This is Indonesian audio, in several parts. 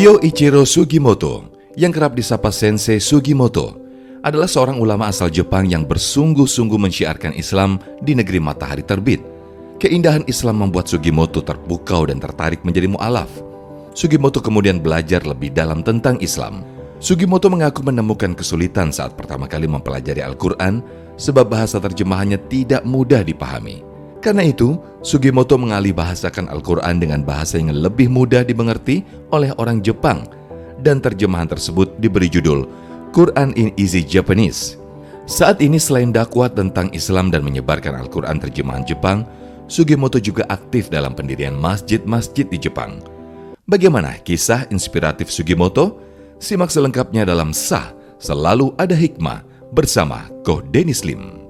Yoichiro Sugimoto, yang kerap disapa Sensei Sugimoto, adalah seorang ulama asal Jepang yang bersungguh-sungguh mensyiarkan Islam di negeri matahari terbit. Keindahan Islam membuat Sugimoto terpukau dan tertarik menjadi mu'alaf. Sugimoto kemudian belajar lebih dalam tentang Islam. Sugimoto mengaku menemukan kesulitan saat pertama kali mempelajari Al-Quran sebab bahasa terjemahannya tidak mudah dipahami. Karena itu, Sugimoto mengalih bahasakan Al-Quran dengan bahasa yang lebih mudah dimengerti oleh orang Jepang, dan terjemahan tersebut diberi judul Quran in Easy Japanese. Saat ini selain dakwah tentang Islam dan menyebarkan Al-Quran terjemahan Jepang, Sugimoto juga aktif dalam pendirian masjid-masjid di Jepang. Bagaimana kisah inspiratif Sugimoto? Simak selengkapnya dalam Sah Selalu Ada Hikmah bersama Ko Dennis Lim.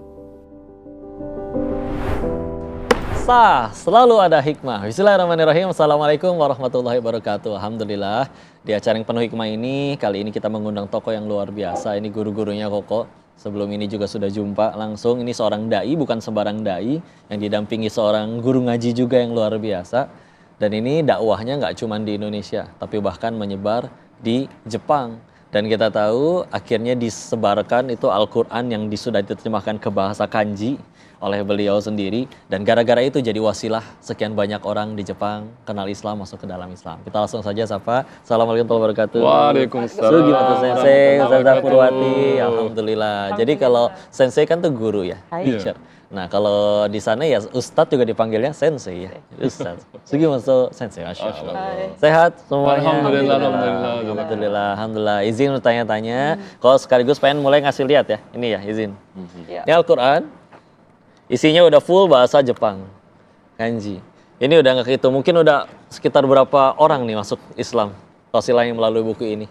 Sah, selalu ada hikmah. Bismillahirrahmanirrahim. Assalamualaikum warahmatullahi wabarakatuh. Alhamdulillah, di acara yang penuh hikmah ini, kali ini kita mengundang tokoh yang luar biasa. Ini guru-gurunya Koko. Sebelum ini juga sudah jumpa langsung. Ini seorang da'i, bukan sembarang da'i, yang didampingi seorang guru ngaji juga yang luar biasa. Dan ini dakwahnya nggak cuma di Indonesia, tapi bahkan menyebar di Jepang. Dan kita tahu akhirnya disebarkan itu Al-Quran yang sudah diterjemahkan ke bahasa kanji oleh beliau sendiri, dan gara-gara itu jadi wasilah sekian banyak orang di Jepang kenal Islam, masuk ke dalam Islam. Kita langsung saja sapa. Assalamualaikum warahmatullahi wabarakatuh. Waalaikumsalam. Sugimoto Sensei, Ustazah Purwati. Alhamdulillah. Jadi kalau Sensei kan tuh guru ya, teacher. Nah kalau di sana ya Ustadz juga dipanggilnya Sensei ya, Ustadz. Sugimoto Sensei, Masya Allah. Sehat semuanya? Alhamdulillah. Izin bertanya-tanya, kalau sekaligus pengen mulai ngasih lihat ya, ini ya izin. Ini Al-Quran. Isinya udah full bahasa Jepang, kanji. Ini udah nggak kehitung, mungkin udah sekitar berapa orang nih masuk Islam wasilahnya melalui buku ini?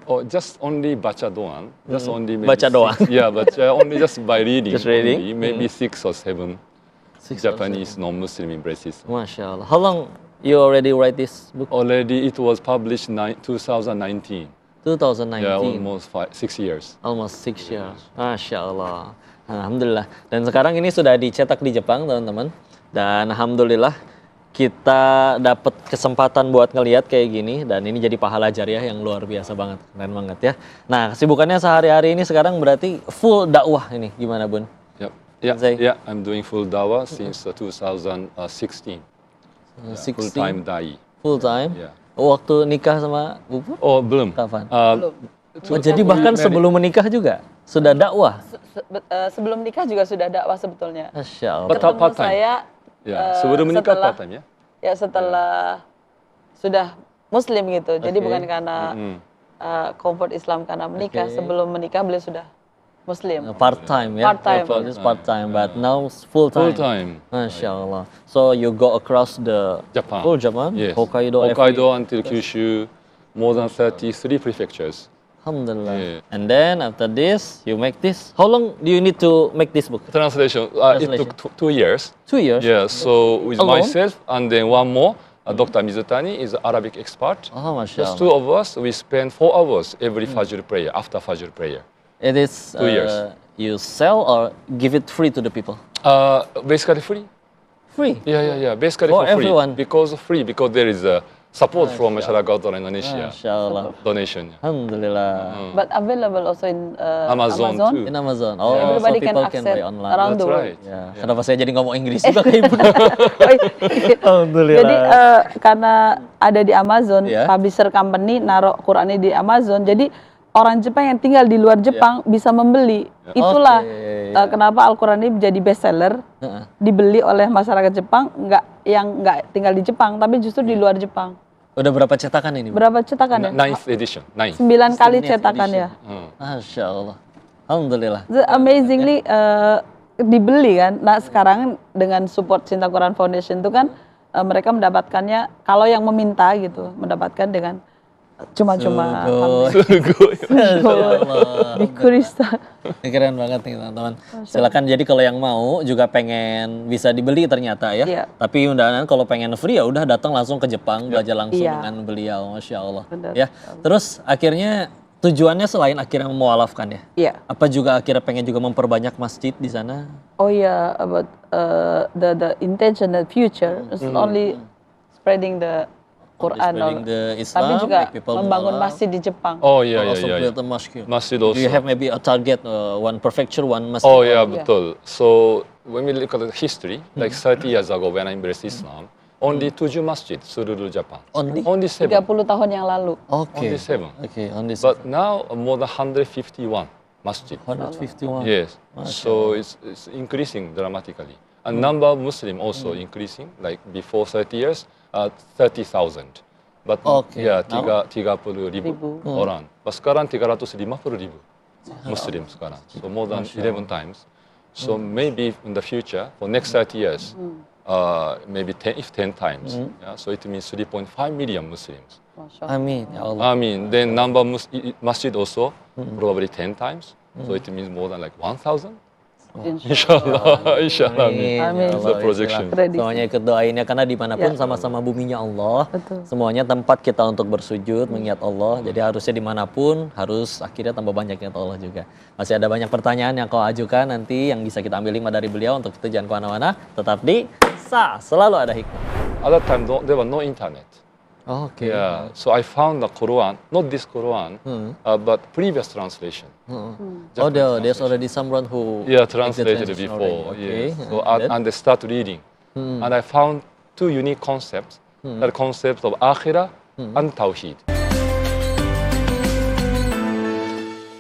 Oh, just only baca doang. Just only Baca doang. Yeah, but only just by reading. Just reading? Only, maybe 6 or 7 Japanese non-Muslim embraces. Masya Allah. How long you already write this book? Already it was published 2019. 2019. Yeah, almost 6 years. Almost 6 years. Masya Allah. Alhamdulillah. Dan sekarang ini sudah dicetak di Jepang, teman-teman. Dan alhamdulillah kita dapat kesempatan buat ngelihat kayak gini, dan ini jadi pahala jariah yang luar biasa banget, keren banget ya. Nah, kesibukannya sehari-hari ini sekarang berarti full dakwah ini, gimana Bun? Yeah, I'm doing full dawah since 2016. Full time da'i. Full time? Yeah. Waktu nikah sama Bupu? Oh, belum. Kapan? Belum. Oh, jadi bahkan sebelum menikah juga sudah dakwah? Sebelum nikah juga sudah dakwah sebetulnya. Masya Allah. Ketemu saya sebelum menikah part time ya? Ya setelah sudah Muslim gitu. Jadi bukan karena comfort Islam karena menikah. Sebelum menikah beliau sudah Muslim. Part time ya? Part time, but now full time. Full time. Masya Allah. So you go across the Japan. Full Japan? Yes. Hokkaido until Kyushu, more than 33 prefectures. Alhamdulillah. Yeah. And then after this, you make this. How long do you need to make this book? Translation. It took 2 years. 2 years? Yeah, so with Alone? myself and then one more, Dr. Mizutani is an Arabic expert. Oh, Masya Just Allah. 2 of us, we spend 4 hours every Fajr prayer, after Fajr prayer. It is 2 years. You sell or give it free to the people? Basically free. Free? Yeah. Basically For for free. everyone? Because there is support from Masyarakat Indonesia. Masya Allah. Donation. Alhamdulillah. But available also in Amazon too. In Amazon. Oh, Everybody so can people access buy online. around the That's world. right. Ya, kenapa saya jadi ngomong Inggris juga kayak Ibu? Alhamdulillah. Jadi karena ada di Amazon, Yeah. publisher company naruh Qurannya di Amazon. Jadi orang Jepang yang tinggal di luar Jepang bisa membeli. Itulah kenapa Al-Quran ini jadi bestseller, dibeli oleh masyarakat Jepang, nggak tinggal di Jepang, tapi justru di luar Jepang. Udah berapa cetakan ini, Bu? Berapa cetakan ya? 9th edition. 9. 9 kali cetakan ya. Masya Allah. Alhamdulillah. Amazingly dibeli kan. Nah sekarang dengan support Cinta Quran Foundation itu kan mereka mendapatkannya, kalau yang meminta gitu, mendapatkan dengan cuma-cuma. Bikurista. Keren banget nih teman-teman. Silakan, jadi kalau yang mau juga pengen bisa dibeli ternyata ya. Iya. Tapi undangan kalau pengen free ya udah datang langsung ke Jepang, belajar langsung Iya. dengan beliau, Masya Allah. Benar. Ya. Terus akhirnya tujuannya selain akhirnya memualafkan ya? Iya. Apa juga akhirnya pengen juga memperbanyak masjid di sana? Oh yeah, about the intention, the future. It's not only spreading the Quran, spreading the tapi Islam, juga make people know membangun Allah. masjid di Jepang. Oh yeah, yeah, Also yeah. build a mosque. Masjid Do you also. have maybe a target, one prefecture, one masjid? Oh yeah, or- betul. So when we look at the history, like 30 years ago when I embraced Islam, only 7 masjid seluruh Japan. Only? Only 7. 30 tahun yang lalu. Okay. Only 7. Okay, only But now more than 151 masjid. 151. Yes. So it's increasing dramatically. And number of Muslim also increasing. Like before 30 years, 30,000. But Okay. yeah, Now? 30,000 orang. But sekarang 350,000 Muslim sekarang. So more than 11 times. So maybe in the future, for next 30 years, maybe 10 times. Yeah, so it means 3.5 million Muslims. Masya Allah. Amin, ya Allah. I mean, then number of masjid also probably 10 times. So it means more than like 1,000. Inshallah, inshallah. Amin. Amin. That's the projection. Prediksi. Semuanya ikut doain ya, karena dimanapun Ya. sama-sama buminya Allah. Betul. Semuanya tempat kita untuk bersujud, mengingat Allah. Jadi harusnya dimanapun, harus akhirnya tambah banyak ingat Allah juga. Masih ada banyak pertanyaan yang kau ajukan nanti yang bisa kita ambil hikmah dari beliau. Untuk itu jangan kemana-mana, tetap di Selalu Ada Hikmah. At that time, there was no internet. Oke. Yeah, so I found the Quran, not this Quran, but previous translation. Oh, there's already someone who Yeah, make the translated translation before. already. Yes. Okay. So Then? and I start reading, and I found 2 unique concepts: the concept of akhirah and tawhid.